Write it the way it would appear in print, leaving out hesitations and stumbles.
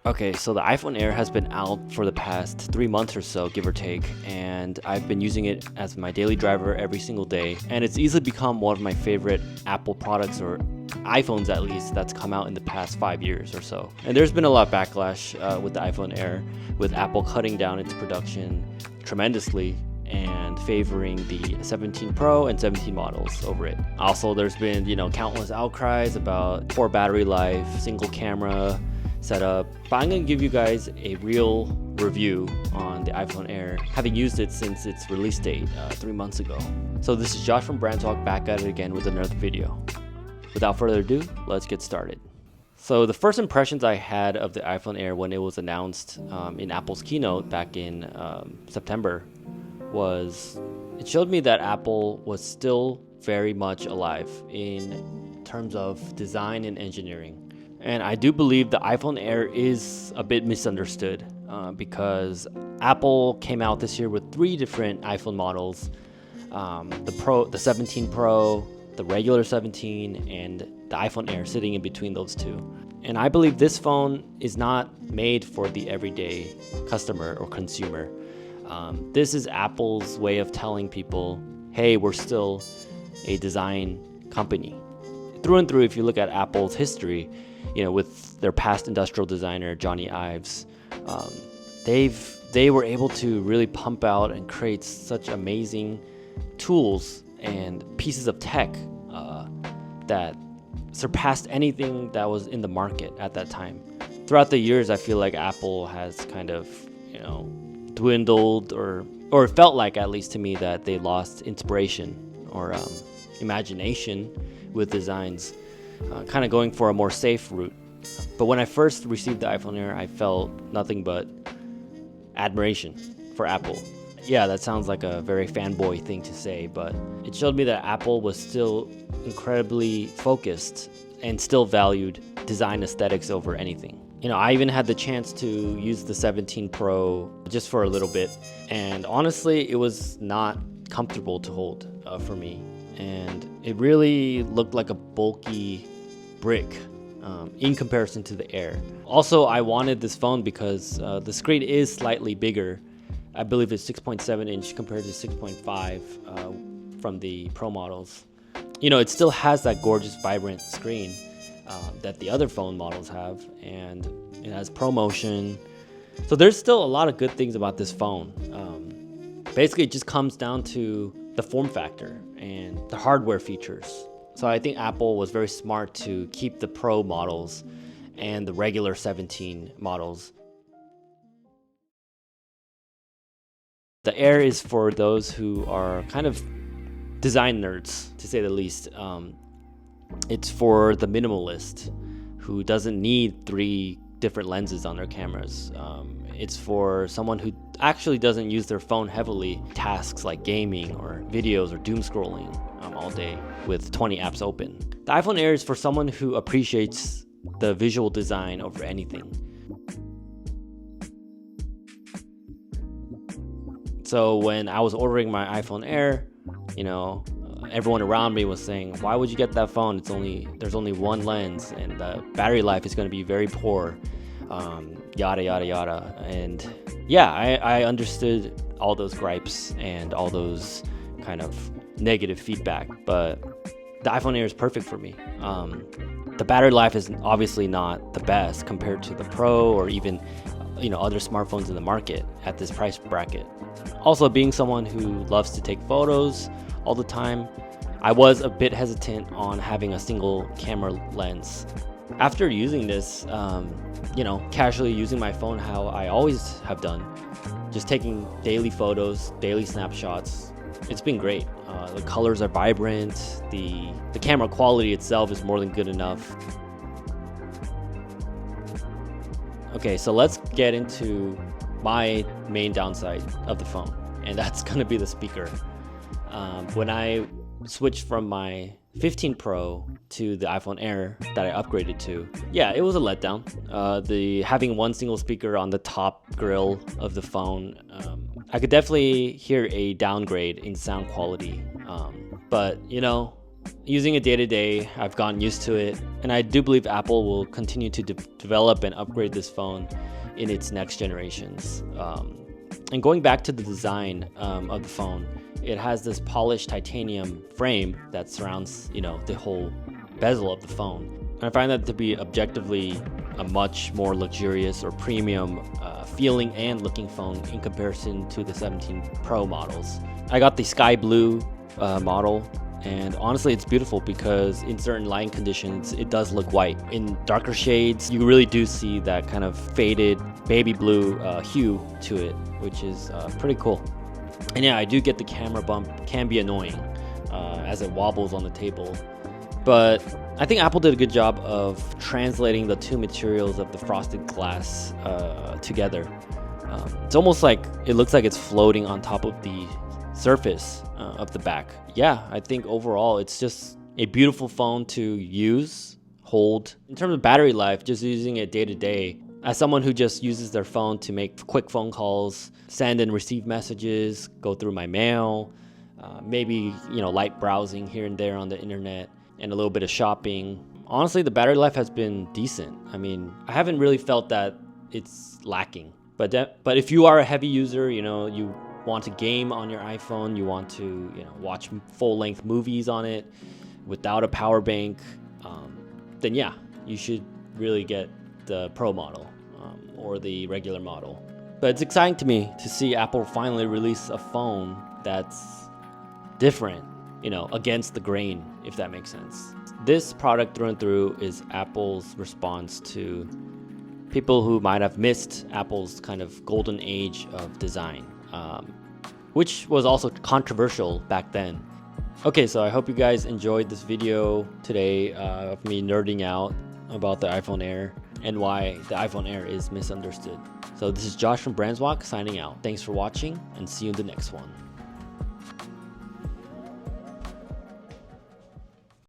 Okay, so the iPhone Air has been out for the past 3 months or so, give or take, and I've been using it as my daily driver every single day, and it's easily become one of my favorite Apple products, or iPhones at least, that's come out in the past 5 years or so. And there's been a lot of backlash with the iPhone Air, with Apple cutting down its production tremendously and favoring the 17 Pro and 17 models over it. Also, there's been, countless outcries about poor battery life, single camera setup, but I'm going to give you guys a real review on the iPhone Air, having used it since its release date 3 months ago. So this is Josh from BrandsWalk, back at it again with another video. Without further ado, let's get started. So the first impressions I had of the iPhone Air when it was announced in Apple's keynote back in September was it showed me that Apple was still very much alive in terms of design and engineering. And I do believe the iPhone Air is a bit misunderstood because Apple came out this year with 3 different iPhone models, the 17 Pro, the regular 17, and the iPhone Air sitting in between those two. And I believe this phone is not made for the everyday customer or consumer. This is Apple's way of telling people, hey, we're still a design company. Through and through, if you look at Apple's history, with their past industrial designer, Johnny Ives, they were able to really pump out and create such amazing tools and pieces of tech that surpassed anything that was in the market at that time. Throughout the years, I feel like Apple has kind of, dwindled, or it felt like, at least to me, that they lost inspiration or imagination with designs, kind of going for a more safe route. But when I first received the iPhone Air, I felt nothing but admiration for Apple. Yeah, that sounds like a very fanboy thing to say, but it showed me that Apple was still incredibly focused and still valued design aesthetics over anything. I even had the chance to use the 17 Pro just for a little bit, and honestly, it was not comfortable to hold for me. And it really looked like a bulky brick in comparison to the Air. Also, I wanted this phone because the screen is slightly bigger. I believe it's 6.7 inch compared to 6.5 from the Pro models. It still has that gorgeous, vibrant screen that the other phone models have, and it has ProMotion. So there's still a lot of good things about this phone. Basically, it just comes down to the form factor and the hardware features. So I think Apple was very smart to keep the Pro models and the regular 17 models. The Air is for those who are kind of design nerds, to say the least. It's for the minimalist who doesn't need 3 different lenses on their cameras. It's for someone who actually doesn't use their phone heavily, tasks like gaming or videos or doom scrolling all day with 20 apps open. The iPhone Air is for someone who appreciates the visual design over anything. So when I was ordering my iPhone Air, everyone around me was saying, why would you get that phone? There's only one lens and the battery life is going to be very poor, yada yada yada. And yeah, I understood all those gripes and all those kind of negative feedback, but the iPhone Air is perfect for me. The battery life is obviously not the best compared to the Pro or even other smartphones in the market at this price bracket. Also, being someone who loves to take photos all the time, I was a bit hesitant on having a single camera lens. After using this, casually using my phone how I always have done, just taking daily photos, daily snapshots, it's been great. The colors are vibrant, the camera quality itself is more than good enough. Okay, so let's get into my main downside of the phone, and that's going to be the speaker. When I switched from my 15 Pro to the iPhone Air that I upgraded to, yeah, it was a letdown. Having one single speaker on the top grill of the phone, I could definitely hear a downgrade in sound quality. But Using it day to day, I've gotten used to it, and I do believe Apple will continue to develop and upgrade this phone in its next generations. And going back to the design of the phone, it has this polished titanium frame that surrounds, the whole bezel of the phone. And I find that to be objectively a much more luxurious or premium feeling and looking phone in comparison to the 17 Pro models. I got the sky blue model, and honestly it's beautiful because in certain lighting conditions it does look white. In darker shades you really do see that kind of faded baby blue hue to it, which is pretty cool. And yeah, I do get the camera bump can be annoying as it wobbles on the table, but I think Apple did a good job of translating the two materials of the frosted glass together. It's almost like it looks like it's floating on top of the surface of the back. Yeah, I think overall it's just a beautiful phone to use, hold. In terms of battery life, just using it day to day, as someone who just uses their phone to make quick phone calls, send and receive messages, go through my mail, maybe light browsing here and there on the internet, and a little bit of shopping, honestly the battery life has been decent. I mean, I haven't really felt that it's lacking. But if you are a heavy user, you want to game on your iPhone, you want to watch full-length movies on it without a power bank, then yeah, you should really get the Pro model or the regular model. But it's exciting to me to see Apple finally release a phone that's different, against the grain, if that makes sense. This product through and through is Apple's response to people who might have missed Apple's kind of golden age of design, which was also controversial back then. Okay, so I hope you guys enjoyed this video today of me nerding out about the iPhone Air and why the iPhone Air is misunderstood. So this is Josh from BrandsWalk signing out. Thanks for watching, and see you in the next one.